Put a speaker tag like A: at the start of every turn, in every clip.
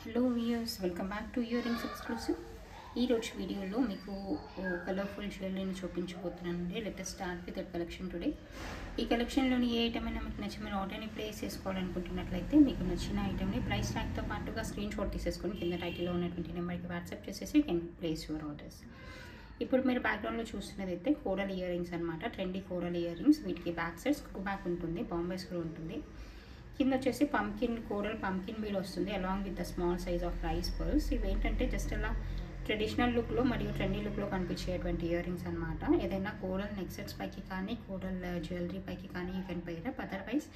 A: Hello viewers, welcome back to earrings exclusive. ఈరోజు వీడియోలో మీకు కలర్ఫుల్ జ్యువెలరీని చూపించబోతున్నానండి. Latest start with that collection today. ఈ కలెక్షన్లోని ఏ ఐటమ్ అయినా మీకు నచ్చి మీరు ఆర్డర్ని ప్లేస్ చేసుకోవాలనుకుంటున్నట్లయితే మీకు నచ్చిన ఐటమ్ని ప్రైస్ ట్యాగ్తో పాటుగా స్క్రీన్ షాట్ తీసేసుకొని కింద టైటిల్లో ఉన్నటువంటి నెంబర్కి వాట్సాప్ చేసేసి you can place your orders. ఇప్పుడు మీరు బ్యాక్గ్రౌండ్లో చూస్తున్నది అయితే కోరల్ ఇయర్ రింగ్స్ అనమాట. Trendy coral ear rings. వీటికి బ్యాక్ సైడ్ స్క్రూ బ్యాక్ ఉంటుంది, బాంబే స్క్రూ ఉంటుంది. కింద వచ్చేసి కోరల్ పంకిన్ బీడ్ వస్తుంది along with the small size of rice pearls. ఇవి ఏంటంటే జస్ట్ అలా ట్రెడిషనల్ లుక్లో మరియు ట్రెండీ లుక్లో కనిపించేటువంటి ఇయర్ రింగ్స్ అనమాట. ఏదైనా కోరల్ నెక్ సెట్స్ పైకి కానీ కోరల్ జ్యువెలరీ పైకి కానీ you can pair up. Otherwise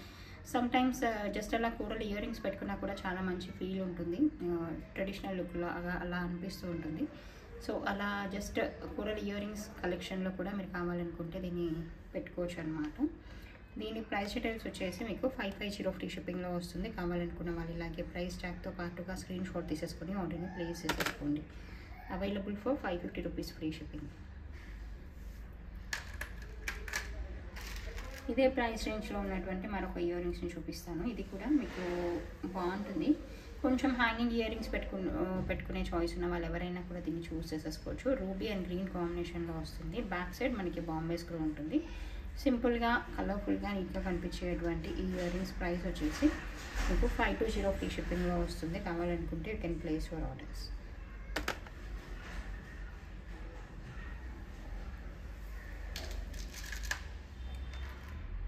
A: some times just అలా కోరల్ ఇయర్ రింగ్స్ పెట్టుకున్నా కూడా చాలా మంచి ఫీల్ ఉంటుంది. ట్రెడిషనల్ లుక్లో అలా అనిపిస్తూ ఉంటుంది. సో అలా జస్ట్ కోరల్ ఇయర్ రింగ్స్ కలెక్షన్లో కూడా మీరు కావాలనుకుంటే దీన్ని పెట్టుకోవచ్చు అనమాట. దీని ప్రైస్ డీటెయిల్స్ వచ్చేసి మీకు 550 ఫ్రీ షిప్పింగ్లో వస్తుంది. కావాలనుకున్న వాళ్ళు ఇలాగే ప్రైస్ ట్యాగ్తో పాటుగా స్క్రీన్ షాట్ తీసేసుకొని ఆర్డర్ని ప్లేస్ చేసేసుకోండి. Available for 550 rupees free shipping. ఇదే ప్రైస్ రేంజ్లో ఉన్నటువంటి మరొక ఇయర్ రింగ్స్ని చూపిస్తాను. ఇది కూడా మీకు బాగుంటుంది. కొంచెం హ్యాంగింగ్ ఇయర్ రింగ్స్ పెట్టుకునే చాయిస్ ఉన్న వాళ్ళు ఎవరైనా కూడా దీన్ని చూస్ చేసేసుకోవచ్చు. రూబీ అండ్ గ్రీన్ కాంబినేషన్లో వస్తుంది. బ్యాక్ సైడ్ మనకి బాంబే స్క్రూ ఉంటుంది. సింపుల్గా కలర్ఫుల్గా నీట్గా కనిపించేటువంటి ఈ ఇయర్ రింగ్స్ ప్రైస్ వచ్చేసి మీకు 520 ఫ్రీ షిప్పింగ్లో వస్తుంది. కావాలనుకుంటే you can place your orders.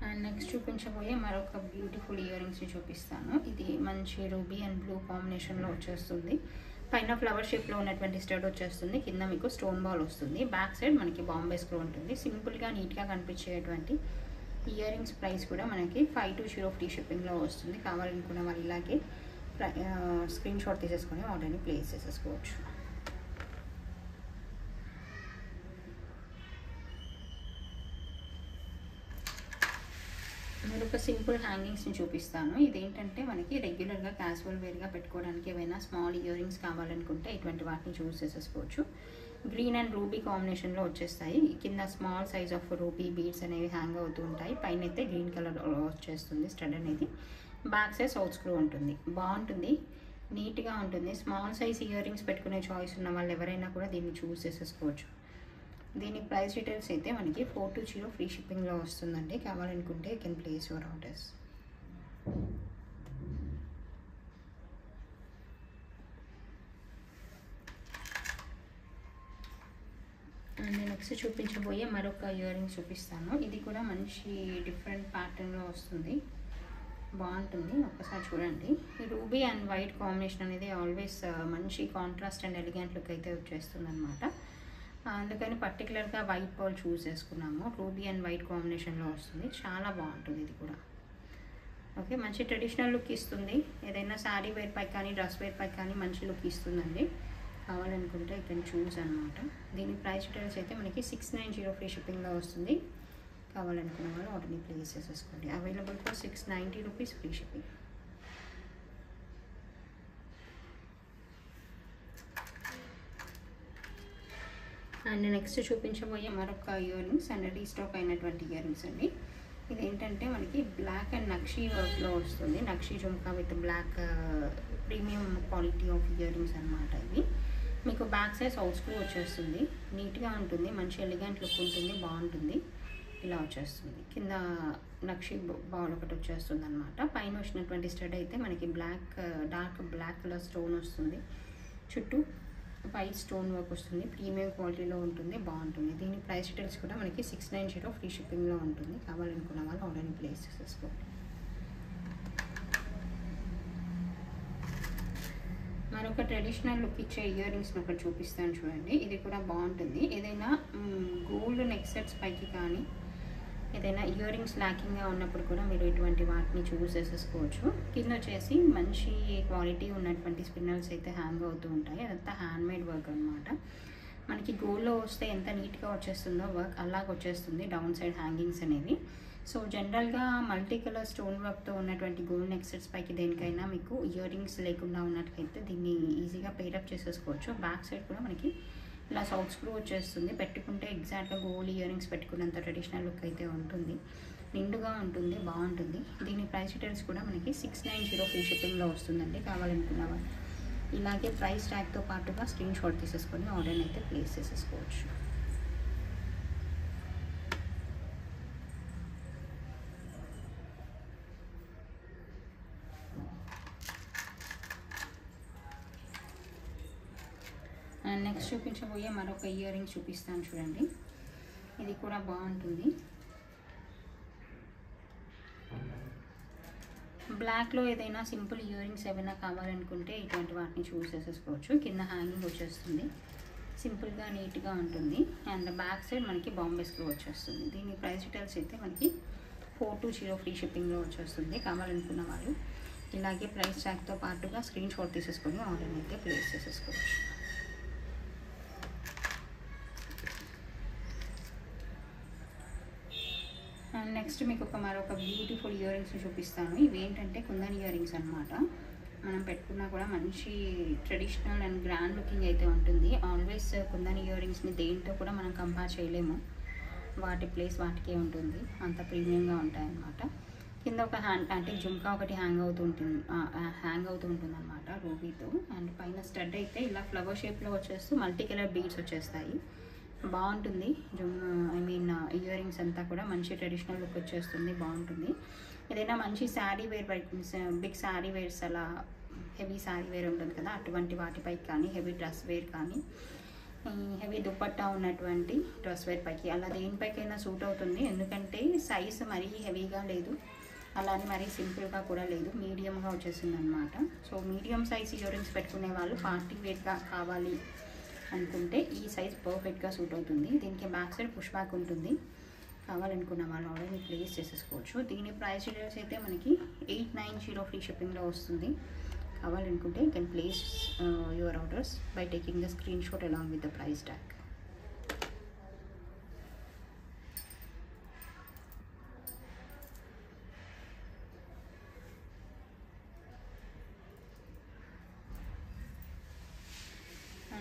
A: And next చూపించబోయే మరొక బ్యూటిఫుల్ ఇయర్ రింగ్స్ని చూపిస్తాను. ఇది మంచి రూబీ అండ్ బ్లూ కాంబినేషన్లో వచ్చేస్తుంది. పైన ఫ్లవర్ షేప్లో ఉన్నటువంటి స్టడ్ వచ్చేస్తుంది. కింద మీకు స్టోన్ బాల్ వస్తుంది. బ్యాక్ సైడ్ మనకి బాంబే స్క్రూ ఉంటుంది. సింపుల్గా నీట్గా కనిపించేటువంటి ఇయర్ రింగ్స్ ప్రైస్ కూడా మనకి 520 ఫ్రీ షిప్పింగ్లో వస్తుంది. కావాలనుకున్న వాళ్ళు ఇలాగే స్క్రీన్ షాట్ తీసేసుకొని ఆర్డర్ని ప్లేస్ చేసేసుకోవచ్చు. మీరు ఒక సింపుల్ హ్యాంగింగ్స్ని చూపిస్తాను. ఇదేంటంటే మనకి రెగ్యులర్గా క్యాజువల్ వేర్గా పెట్టుకోవడానికి ఏమైనా స్మాల్ ఇయర్ రింగ్స్ కావాలనుకుంటే ఇటువంటి వాటిని చూస్ చేసేసుకోవచ్చు. గ్రీన్ అండ్ రూబీ కాంబినేషన్లో వచ్చేస్తాయి. కింద small size of ruby beads అనేవి హ్యాంగ్ అవుతూ ఉంటాయి. పైన అయితే గ్రీన్ కలర్ వచ్చేస్తుంది స్టడ్ అనేది. బ్యాక్ సైడ్ సౌత్ స్క్రూ ఉంటుంది. బాగుంటుంది, నీట్గా ఉంటుంది. స్మాల్ సైజ్ ఇయర్ రింగ్స్ పెట్టుకునే చాయిస్ ఉన్న వాళ్ళు ఎవరైనా కూడా దీన్ని చూస్ చేసేసుకోవచ్చు. దీని ప్రైస్ డీటెయిల్స్ అయితే మనకి 420 ఫ్రీ షిప్పింగ్లో వస్తుందండి. కావాలనుకుంటే you can place your orders. And next చూపించబోయే మరొక ఇయర్ రింగ్స్ చూపిస్తాను. ఇది కూడా మంచి డిఫరెంట్ ప్యాటర్న్లో వస్తుంది. బాగుంటుంది, ఒక్కసారి చూడండి. ఈ రూబీ అండ్ వైట్ కాంబినేషన్ అనేది ఆల్వేస్ మంచి కాంట్రాస్ట్ అండ్ ఎలిగెంట్ లుక్ అయితే వచ్చేస్తుంది అనమాట. అందుకని పర్టికులర్గా వైట్ బాల్ చూస్ చేసుకున్నాము. రూబీ అండ్ వైట్ కాంబినేషన్లో వస్తుంది. చాలా బాగుంటుంది ఇది కూడా. ఓకే, మంచి ట్రెడిషనల్ లుక్ ఇస్తుంది. ఏదైనా శారీ వేర్ పై కానీ డ్రెస్ వేర్ పై కానీ మంచి లుక్ ఇస్తుందండి. కావాలనుకుంటే ఇక్కడ చూస్ అనమాట. దీని ప్రైస్ డీటెయిల్స్ అయితే మనకి 690 ఫ్రీ షిప్పింగ్లో వస్తుంది. కావాలనుకున్న వాళ్ళు ఆర్డర్ని ప్లేస్ చేసేసుకోండి. Available for 690 rupees free shipping. And next చూపించబోయే మరొక ఇయర్ రింగ్స్ అండ్ రీస్టాక్ అయినటువంటి ఇయర్ రింగ్స్ అండి. ఇదేంటంటే మనకి బ్లాక్ అండ్ నక్షీ వర్క్లో వస్తుంది. Nakshi jhumka with black premium quality of earrings అనమాట. ఇవి మీకు బ్యాక్ సైడ్ సౌత్ స్క్రూ వచ్చేస్తుంది. నీట్గా ఉంటుంది, మంచి ఎలిగెంట్ లుక్ ఉంటుంది, బాగుంటుంది. ఇలా వచ్చేస్తుంది. కింద నక్షీ బాల్ ఒకటి వచ్చేస్తుంది అనమాట. పైన వచ్చినటువంటి స్టడ్ అయితే మనకి డార్క్ బ్లాక్ కలర్ స్టోన్ వస్తుంది. చుట్టూ వైట్ స్టోన్ వర్క్ వస్తుంది. ప్రీమియం క్వాలిటీలో ఉంటుంది, బాగుంటుంది. దీని ప్రైస్ డీటెయిల్స్ కూడా మనకి 690 ఫ్రీ షిప్పింగ్లో ఉంటుంది. కావాలనుకున్న వాళ్ళు ఆర్డర్ని ప్లేస్ చేసేసుకోండి. మరొక ట్రెడిషనల్ లుక్ ఇచ్చే ఇయర్ రింగ్స్ని ఒకటి చూపిస్తాను చూడండి. ఇది కూడా బాగుంటుంది. ఏదైనా గోల్డ్ నెక్ సెట్స్ పైకి కానీ ఏదైనా ఇయర్ రింగ్స్ ల్యాకింగ్గా ఉన్నప్పుడు కూడా మీరు ఇటువంటి వాటిని చూస్ చేసేసుకోవచ్చు. కింద వచ్చేసి మంచి క్వాలిటీ ఉన్నటువంటి స్పిన్నర్స్ అయితే హ్యాంగ్ అవుతూ ఉంటాయి. అదంతా హ్యాండ్మేడ్ వర్క్ అనమాట. మనకి గోల్డ్లో వస్తే ఎంత నీట్గా వచ్చేస్తుందో వర్క్ అలాగ వచ్చేస్తుంది డౌన్ సైడ్ హ్యాంగింగ్స్ అనేవి. సో జనరల్గా మల్టీ కలర్ స్టోన్ వర్క్తో ఉన్నటువంటి గోల్డ్ నెక్ సెట్స్ పైకి దేనికైనా మీకు ఇయర్ రింగ్స్ లేకుండా ఉన్నట్లయితే దీన్ని ఈజీగా పేరప్ చేసేసుకోవచ్చు. బ్యాక్ సైడ్ కూడా మనకి ఇలా సౌత్ స్క్రూ వచ్చేస్తుంది. పెట్టుకుంటే ఎగ్జాక్ట్గా గోల్డ్ ఇయర్ రింగ్స్ పెట్టుకున్నంత ట్రెడిషనల్ లుక్ అయితే ఉంటుంది. నిండుగా ఉంటుంది, బాగుంటుంది. దీని ప్రైస్ డీటెయిల్స్ కూడా మనకి 690 ఫ్రీ షిప్పింగ్లో వస్తుందండి. కావాలనుకున్న వాళ్ళు ఇలాగే ప్రైస్ ట్యాగ్తో పాటుగా స్క్రీన్ షాట్ తీసేసుకొని ఆర్డర్ని అయితే ప్లేస్ చేసేసుకోవచ్చు. అండ్ నెక్స్ట్ చూపించబోయే మరొక ఇయర్ రింగ్స్ చూపిస్తాను చూడండి. ఇది కూడా బాగుంటుంది. బ్లాక్లో ఏదైనా సింపుల్ ఇయర్ రింగ్స్ ఏమైనా కావాలనుకుంటే ఇటువంటి వాటిని చూస్ చేసేసుకోవచ్చు. కింద హ్యాంగింగ్ వచ్చేస్తుంది, సింపుల్గా నీట్గా ఉంటుంది. అండ్ బ్యాక్ సైడ్ మనకి బాంబే స్క్రూ వచ్చేస్తుంది. దీని ప్రైస్ డీటెయిల్స్ అయితే మనకి 420 ఫ్రీ షిప్పింగ్లో వచ్చేస్తుంది. కావాలనుకున్న వాళ్ళు ఇలాగే ప్రైస్ ట్యాగ్తో పాటుగా స్క్రీన్ షాట్ తీసేసుకొని ఆర్డర్ని అయితే ప్లేస్ చేసేసుకోవచ్చు. అండ్ నెక్స్ట్ మీకు మరొక బ్యూటిఫుల్ ఇయర్ రింగ్స్ చూపిస్తాను. ఇవి ఏంటంటే కుందన్ ఇయర్ రింగ్స్ అనమాట. మనం పెట్టుకున్నా కూడా మంచి ట్రెడిషనల్ అండ్ గ్రాండ్ లుకింగ్ అయితే ఉంటుంది. ఆల్వేస్ కుందన్ ఇయర్ రింగ్స్ని దేంతో కూడా మనం కంపేర్ చేయలేము. వాటి ప్లేస్ వాటికే ఉంటుంది, అంత ప్రీమియంగా ఉంటాయన్నమాట. కింద ఒక అంటే జుమ్కా ఒకటి హ్యాంగ్ అవుతూ ఉంటుంది అనమాట రూబీతో. అండ్ పైన స్టడ్ అయితే ఇలా ఫ్లవర్ షేప్లో వచ్చేస్తూ మల్టీ కలర్ బీడ్స్ వచ్చేస్తాయి. బాగుంటుంది. ఇయర్ రింగ్స్ అంతా కూడా మంచి ట్రెడిషనల్ లుక్ వచ్చేస్తుంది, బాగుంటుంది. ఏదైనా మంచి sari wear, big sari wears, అలా హెవీ శారీ వేర్ ఉంటుంది కదా, అటువంటి వాటిపై కానీ, హెవీ డ్రెస్ వేర్ కానీ, హెవీ దుపట్టా ఉన్నటువంటి డ్రెస్ వేర్ పైకి అలా దేనిపైకైనా సూట్ అవుతుంది. ఎందుకంటే సైజ్ మరీ హెవీగా లేదు, అలానే మరీ సింపుల్గా కూడా లేదు, మీడియంగా వచ్చేసింది అనమాట. So medium size earrings పెట్టుకునే వాళ్ళు పార్టీ వేర్గా కావాలి అనుకుంటే ఈ సైజ్ పర్ఫెక్ట్గా సూట్ అవుతుంది. దీనికి బ్యాక్ సైడ్ పుష్ బ్యాక్ ఉంటుంది. కావాలనుకున్న వాళ్ళు ఆర్డర్ని ప్లేస్ చేసేసుకోవచ్చు. దీని ప్రైస్ డీటెయిల్స్ అయితే మనకి 890 ఫ్రీ షిప్పింగ్లో వస్తుంది. కావాలనుకుంటే you can place your orders by taking the screenshot along with the price tag.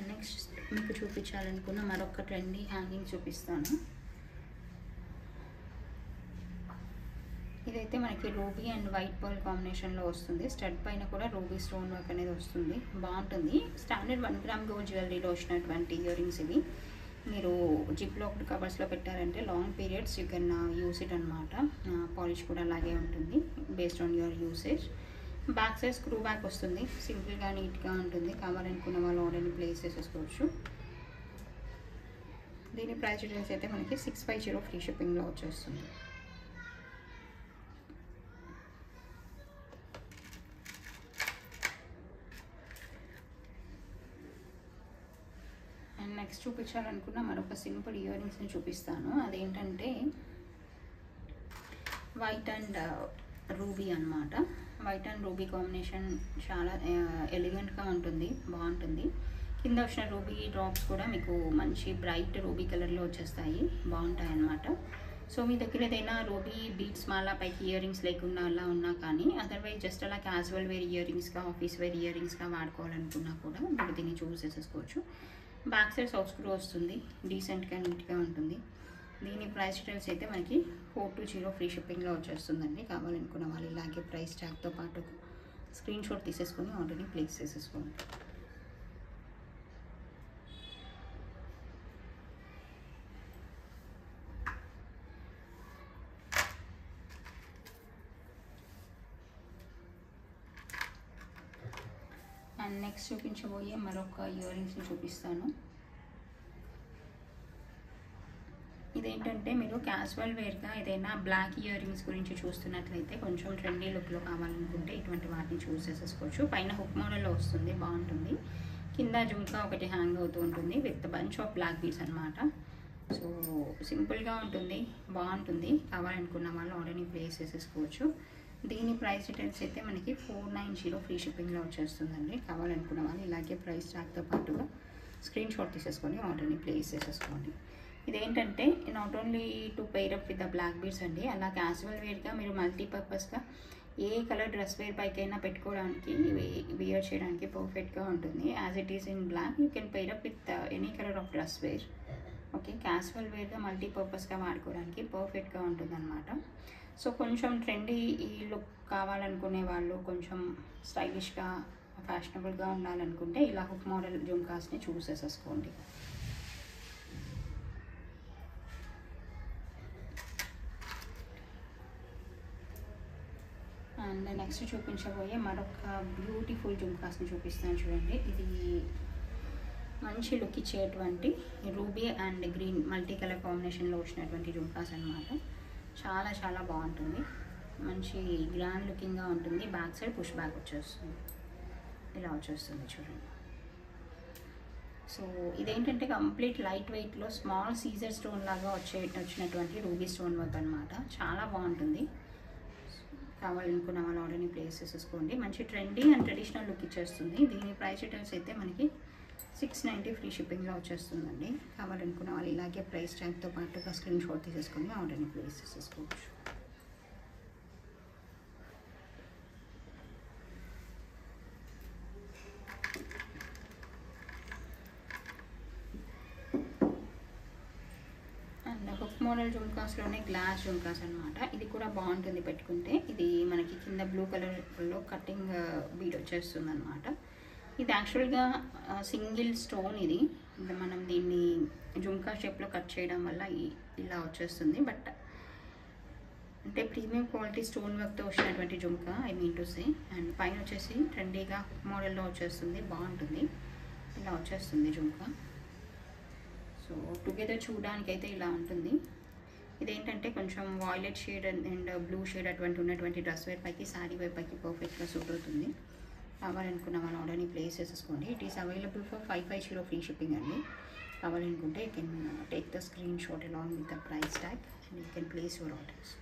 A: Next మీకు చూపించాలనుకున్న మరొక ట్రెండీ హ్యాంగింగ్ చూపిస్తాను. ఇదైతే మనకి రూబీ అండ్ వైట్ పర్ల్ కాంబినేషన్లో వస్తుంది. స్టడ్ పైన కూడా రూబీ స్టోన్ వర్క్ అనేది వస్తుంది, బాగుంటుంది. స్టాండర్డ్ 1 గ్రామ్ గోల్డ్ జ్యువెలరీలో వచ్చినటువంటి ఇయర్ రింగ్స్ ఇవి. మీరు జిప్ లాక్ కవర్స్లో పెట్టారంటే long periods you can use it అనమాట. పాలిష్ కూడా అలాగే ఉంటుంది based on your usage. Back side screw back వస్తుంది, సింపుల్గా నీట్గా ఉంటుంది. కావాలనుకున్న వాళ్ళు ఆర్డర్ని ప్లేస్ చేసేసుకోవచ్చు. దీని ప్రైస్ డీటెయిల్స్ అయితే మనకి 650 ఫ్రీ షిప్పింగ్లో వచ్చేస్తుంది. అండ్ నెక్స్ట్ చూపించాలనుకున్న మరొక సింపుల్ ఇయర్ రింగ్స్ని చూపిస్తాను. అదేంటంటే వైట్ అండ్ రూబీ అనమాట. వైట్ అండ్ రూబీ కాంబినేషన్ చాలా ఎలిగెంట్గా ఉంటుంది, బాగుంటుంది. కింద వచ్చిన రూబీ డ్రాప్స్ కూడా మీకు మంచి బ్రైట్ రూబీ కలర్లో వచ్చేస్తాయి, బాగుంటాయి అన్నమాట. సో మీ దగ్గర ఏదైనా రూబీ బీడ్స్ మాలా పైకి ఇయర్ రింగ్స్ లేకుండా అలా ఉన్నా కానీ, అదర్వైజ్ జస్ట్ అలా క్యాజువల్ వేర్ ఇయర్ రింగ్స్గా, ఆఫీస్ వేర్ ఇయర్ రింగ్స్గా వాడుకోవాలనుకున్నా కూడా మీరు దీన్ని చూస్ చేసేసుకోవచ్చు. బ్యాక్ సైడ్ సాఫ్ట్ స్క్రూ వస్తుంది, డీసెంట్గా నీట్గా ఉంటుంది. దీని ప్రైస్ డీటెయిల్స్ అయితే మనకి 420 ఫ్రీ షిప్పింగ్లో వచ్చేస్తుందండి. కావాలనుకున్న వాళ్ళు ఇలాగే ప్రైస్ ట్యాగ్తో పాటు స్క్రీన్ షాట్ తీసేసుకొని ఆర్డర్ని ప్లేస్ చేసేసుకోండి. అండ్ నెక్స్ట్ చూపించబోయే మరొక ఇయర్ రింగ్స్ని చూపిస్తాను. ఇదేంటంటే మీరు క్యాజువల్ వేర్గా ఏదైనా బ్లాక్ ఇయర్ రింగ్స్ గురించి చూస్తున్నట్లయితే, కొంచెం ట్రెండీ లుక్లో కావాలనుకుంటే ఇటువంటి వాటిని చూస్ చేసేసుకోవచ్చు. పైన హుక్ మోడల్లో వస్తుంది, బాగుంటుంది. కింద జుమ్కా ఒకటి హ్యాంగ్ అవుతూ ఉంటుంది with bunch of black beads అనమాట. సో సింపుల్గా ఉంటుంది, బాగుంటుంది. కావాలనుకున్న వాళ్ళు ఆర్డర్ని ప్లేస్ చేసేసుకోవచ్చు. దీని ప్రైస్ డీటెయిల్స్ అయితే మనకి 490 ఫ్రీ షిప్పింగ్లో వచ్చేస్తుందండి. కావాలనుకున్న వాళ్ళు ఇలాగే ప్రైస్ ట్యాగ్తో పాటుగా స్క్రీన్ షాట్ తీసేసుకొని ఆర్డర్ని ప్లేస్ చేసేసుకోండి. ఇదేంటంటే not only to pair up with the black beads అండి, అలా క్యాజువల్ వేర్గా మీరు మల్టీపర్పస్గా ఏ కలర్ డ్రెస్ వేర్ పైకైనా పెట్టుకోవడానికి, వేర్ చేయడానికి పర్ఫెక్ట్గా ఉంటుంది. As it is in black you can pair up with any colour of dress wear. Okay, casual వేర్గా మల్టీపర్పస్గా వాడుకోవడానికి పర్ఫెక్ట్గా ఉంటుంది అనమాట. సో కొంచెం ట్రెండీ ఈ లుక్ కావాలనుకునే వాళ్ళు, కొంచెం స్టైలిష్గా ఫ్యాషనబుల్గా ఉండాలనుకుంటే ఇలా హుక్ మోడల్ జుమ్కాస్ని చూస్ చేసేసుకోండి. అండ్ నెక్స్ట్ చూపించబోయే మరొక బ్యూటిఫుల్ జుమ్కాస్ని చూపిస్తాను చూడండి. ఇది మంచి లుక్ ఇచ్చేటువంటి ruby and green multi colour కాంబినేషన్లో వచ్చినటువంటి జుమ్కాస్ అనమాట. చాలా చాలా బాగుంటుంది, మంచి గ్రాండ్ లుకింగ్గా ఉంటుంది. బ్యాక్ సైడ్ పుష్ బ్యాక్ వచ్చేస్తుంది, ఇలా వచ్చేస్తుంది చూడండి. సో ఇదేంటంటే కంప్లీట్ లైట్ వెయిట్లో స్మాల్ సీజర్ స్టోన్ లాగా వచ్చినటువంటి రూబీ స్టోన్ వర్క్ అనమాట. చాలా బాగుంటుంది. కావాలనుకున్న వాళ్ళు ఆర్డర్ని ప్లేస్ చేసేసుకోండి. మంచి ట్రెండీ అండ్ ట్రెడిషనల్ లుక్ ఇచ్చేస్తుంది. దీని ప్రైస్ డీటెయిల్స్ అయితే మనకి 690 ఫ్రీ షిప్పింగ్లో వచ్చేస్తుందండి. కావాలనుకున్న వాళ్ళు ఇలాగే ప్రైస్ ట్యాగ్తో పాటుగా స్క్రీన్ షాట్ తీసేసుకొని ఆర్డర్ని ప్లేస్ చేసేసుకోవచ్చు. హుక్ మోడల్ జుమ్కాస్లోనే గ్లాస్ జుమ్కాస్ అనమాట. ఇది కూడా బాగుంటుంది పెట్టుకుంటే. ఇది మనకి కింద బ్లూ కలర్లో కటింగ్ బీడ్ వచ్చేస్తుంది అనమాట. ఇది యాక్చువల్గా సింగిల్ స్టోన్. ఇది మనం దీన్ని జుమ్కా షేప్లో కట్ చేయడం వల్ల ఇలా వచ్చేస్తుంది. బట్ అంటే ప్రీమియం క్వాలిటీ స్టోన్ వర్క్తో వచ్చినటువంటి jhumka I mean to say. And పైన వచ్చేసి ట్రెండీగా మోడల్లో వచ్చేస్తుంది, బాగుంటుంది. ఇలా వచ్చేస్తుంది జుమ్కా. సో టుగెదర్ చూడడానికి అయితే ఇలా ఉంటుంది. ఇదేంటంటే కొంచెం violet shade and blue shade ఉన్నటువంటి డ్రెస్ వేర్ పైకి, శారీ వేర్ పైకి పర్ఫెక్ట్గా సూట్ అవుతుంది. కావాలనుకున్న మన ఆర్డర్ని ప్లేస్ చేసేసుకోండి. It is available for 550 free shipping అండి. కావాలనుకుంటే you can take the screenshot along with the price tag and you can place your orders.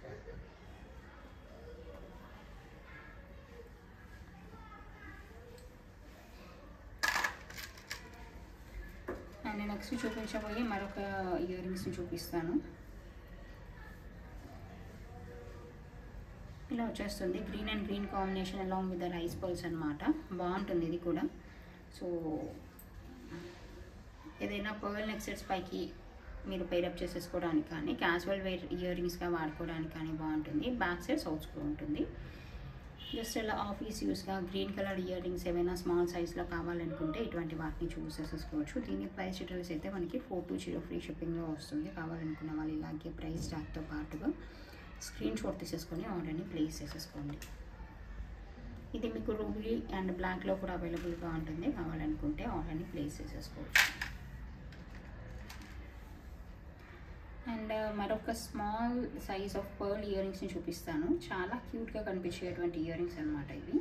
A: And next చూపించబోయే మరొక ఇయర్ రింగ్స్ని చూపిస్తాను. ఇలా వచ్చేస్తుంది green and green combination along with the rice pearls అనమాట. బాగుంటుంది ఇది కూడా. సో ఏదైనా పర్ల్ నెక్ సెట్స్ పైకి మీరు పేరప్ చేసేసుకోవడానికి కానీ, క్యాజువల్ వేర్ ఇయర్ రింగ్స్గా వాడుకోవడానికి కానీ బాగుంటుంది. బ్యాక్ సైడ్ సౌత్ స్క్రూ ఉంటుంది. జస్ట్ ఇలా ఆఫీస్ యూస్గా గ్రీన్ కలర్ ఇయర్ రింగ్స్ ఏమైనా స్మాల్ సైజ్లో కావాలనుకుంటే ఇటువంటి వాటిని చూస్ చేసేసుకోవచ్చు. దీని ప్రైస్ డీటెయిల్స్ అయితే మనకి 420 ఫ్రీ షిప్పింగ్లో వస్తుంది. కావాలనుకున్న వాళ్ళు ఇలాగే ప్రైస్ ట్యాగ్తో పాటుగా స్క్రీన్ షాట్ తీసేసుకొని ఆర్డర్ని ప్లేస్ చేసేసుకోండి. ఇది మీకు రూబీ అండ్ బ్లాక్లో కూడా అవైలబుల్గా ఉంటుంది. కావాలనుకుంటే ఆర్డర్ని ప్లేస్ చేసేసుకోవచ్చు. అండ్ మరొక స్మాల్ సైజ్ ఆఫ్ పర్ల్ ఇయర్ రింగ్స్ని చూపిస్తాను. చాలా క్యూట్గా కనిపించేటువంటి ఇయర్ రింగ్స్ అనమాట ఇవి.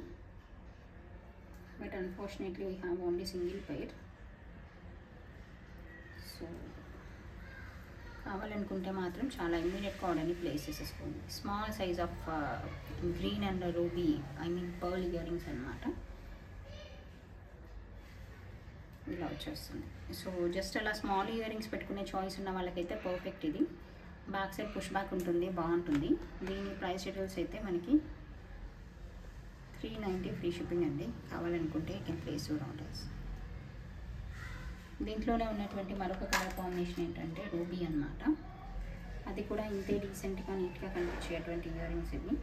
A: But unfortunately we have only single pair. So కావాలనుకుంటే మాత్రం చాలా ఇమ్మీడియట్గా ఆర్డర్ని ప్లేస్ చేసేసుకోండి. Small size of green and ruby I mean pearl earrings అనమాట. ఇలా వచ్చేస్తుంది. సో జస్ట్ అలా స్మాల్ ఇయర్ రింగ్స్ పెట్టుకునే చాయిస్ ఉన్న వాళ్ళకైతే పర్ఫెక్ట్ ఇది. బ్యాక్ సైడ్ పుష్ బ్యాక్ ఉంటుంది, బాగుంటుంది. దీని ప్రైస్ డీటెయిల్స్ అయితే మనకి 390 ఫ్రీ షిప్పింగ్ అండి. కావాలనుకుంటే you can place your orders. దీంట్లోనే ఉన్నటువంటి మరొక కలర్ కాంబినేషన్ ఏంటంటే రూబీ అనమాట. అది కూడా ఇంతే డీసెంట్గా నీట్గా కనిపించేటువంటి ఇయర్ రింగ్స్ ఇవి.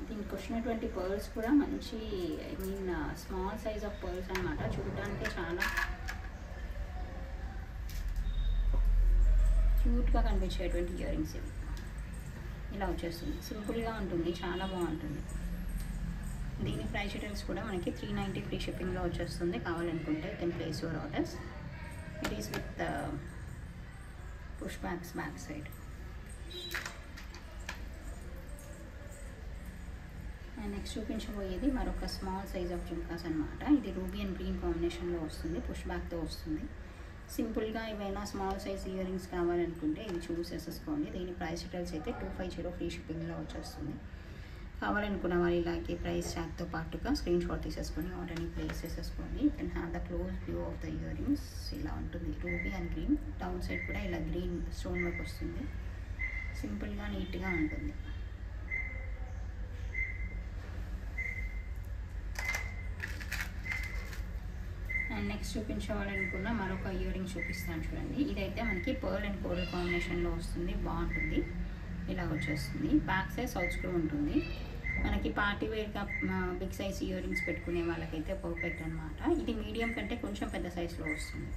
A: దీనికి వచ్చినటువంటి పర్ల్స్ కూడా మంచి I mean small size of pearls అనమాట. చూడడానికి చాలా క్యూట్గా కనిపించేటువంటి ఇయర్ రింగ్స్ ఇవి. ఇలా వచ్చేస్తుంది, సింపుల్గా ఉంటుంది, చాలా బాగుంటుంది. దీని ప్రైస్ డీటెయిల్స్ కూడా మనకి 390 ఫ్రీ షిప్పింగ్లో వచ్చేస్తుంది. కావాలనుకుంటే you can place your orders. It is with push backs back side. And next చూపించబోయేది మరొక స్మాల్ సైజ్ ఆఫ్ జుమ్కాస్ అనమాట. ఇది రూబీ అండ్ గ్రీన్ కాంబినేషన్లో వస్తుంది, పుష్ బ్యాక్తో వస్తుంది. సింపుల్గా ఏవైనా స్మాల్ సైజ్ ఇయర్ రింగ్స్ కావాలనుకుంటే ఇవి చూస్ చేసేసుకోండి. దీని ప్రైస్ డీటెయిల్స్ అయితే 250 ఫ్రీ షిప్పింగ్లో వచ్చేస్తుంది. కావాలనుకున్న వాళ్ళు ఇలాగే ప్రైస్ ట్యాగ్తో పాటుగా స్క్రీన్ షాట్ తీసేసుకొని ఆర్డర్ని ప్లేస్ చేసేసుకోండి. You can have the close view of the ear rings. ఇలా ఉంటుంది ruby and green. Down side కూడా ఇలా గ్రీన్ స్టోన్ వర్క్ వస్తుంది. సింపుల్గా నీట్గా ఉంటుంది. అండ్ నెక్స్ట్ చూపించాలనుకున్న మరొక ఇయర్ రింగ్ చూపిస్తాను చూడండి. ఇదైతే మనకి పర్ల్ అండ్ కోరల్ కాంబినేషన్లో వస్తుంది, బాగుంటుంది. ఇలా వచ్చేస్తుంది. బ్యాక్ సైడ్ సౌత్ స్క్రూ ఉంటుంది. మనకి పార్టీ వేర్గా బిగ్ సైజ్ ఇయర్ రింగ్స్ పెట్టుకునే వాళ్ళకైతే పర్ఫెక్ట్ అనమాట. ఇది మీడియం కంటే కొంచెం పెద్ద సైజులో వస్తుంది.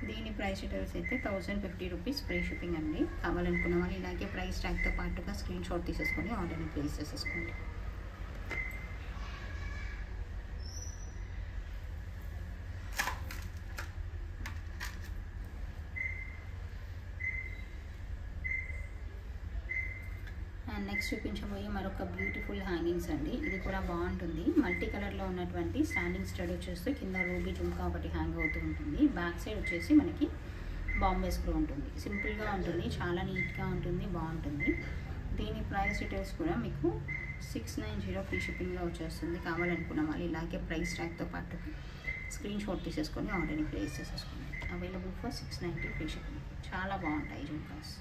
A: దీని ప్రైస్ డీటెయిల్స్ అయితే 1050 రూపీస్ ఫ్రీ షిప్పింగ్ అండి. కావాలనుకున్న వాళ్ళు ఇలాగే ప్రైస్ ట్యాగ్తో పాటుగా స్క్రీన్ షాట్ తీసేసుకొని ఆర్డర్ని ప్లేస్ చేసేసుకోండి. అండ్ నెక్స్ట్ చూపించబోయే మరొక బ్యూటిఫుల్ హ్యాంగింగ్స్ అండి. ఇది కూడా బాగుంటుంది. మల్టీ కలర్లో ఉన్నటువంటి స్టాండింగ్ స్టడ్ వచ్చేసి కింద రూబీ జుమ్కా ఒకటి హ్యాంగ్ అవుతూ ఉంటుంది. బ్యాక్ సైడ్ వచ్చేసి మనకి బాంబే స్క్రూ ఉంటుంది. సింపుల్గా ఉంటుంది, చాలా నీట్గా ఉంటుంది, బాగుంటుంది. దీని ప్రైస్ డీటెయిల్స్ కూడా మీకు 690 ఫ్రీ షిప్పింగ్లో వచ్చేస్తుంది. కావాలనుకున్న వాళ్ళు ఇలాగే ప్రైస్ ట్యాగ్తో పాటు స్క్రీన్ షాట్ తీసేసుకొని ఆర్డర్ని ప్లేస్ చేసేసుకోండి. Available for 690 free shipping. చాలా బాగుంటాయి jhumkas.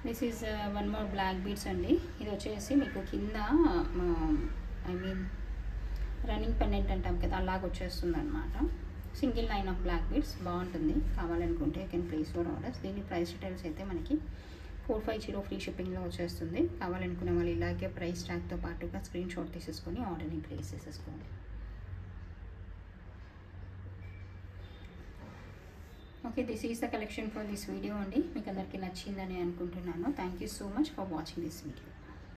A: This is one more black beads అండి. ఇది వచ్చేసి మీకు కింద రన్నింగ్ పెండెంట్ అంటాం కదా, అలాగ వచ్చేస్తుంది అనమాట. Single line of black beads బాగుంటుంది. కావాలనుకుంటే you can place your orders. దీని ప్రైస్ డీటెయిల్స్ అయితే మనకి 450 ఫ్రీ షిప్పింగ్లో వచ్చేస్తుంది. కావాలనుకున్న వాళ్ళు ఇలాగే ప్రైస్ ట్యాగ్తో పాటుగా స్క్రీన్ షాట్ తీసేసుకొని ఆర్డర్ని ప్లేస్ చేసేసుకోండి. Okay, this is the collection for this video అండి. మీకు అందరికీ నచ్చిందని అనుకుంటున్నాను. Thank you so much for watching this video.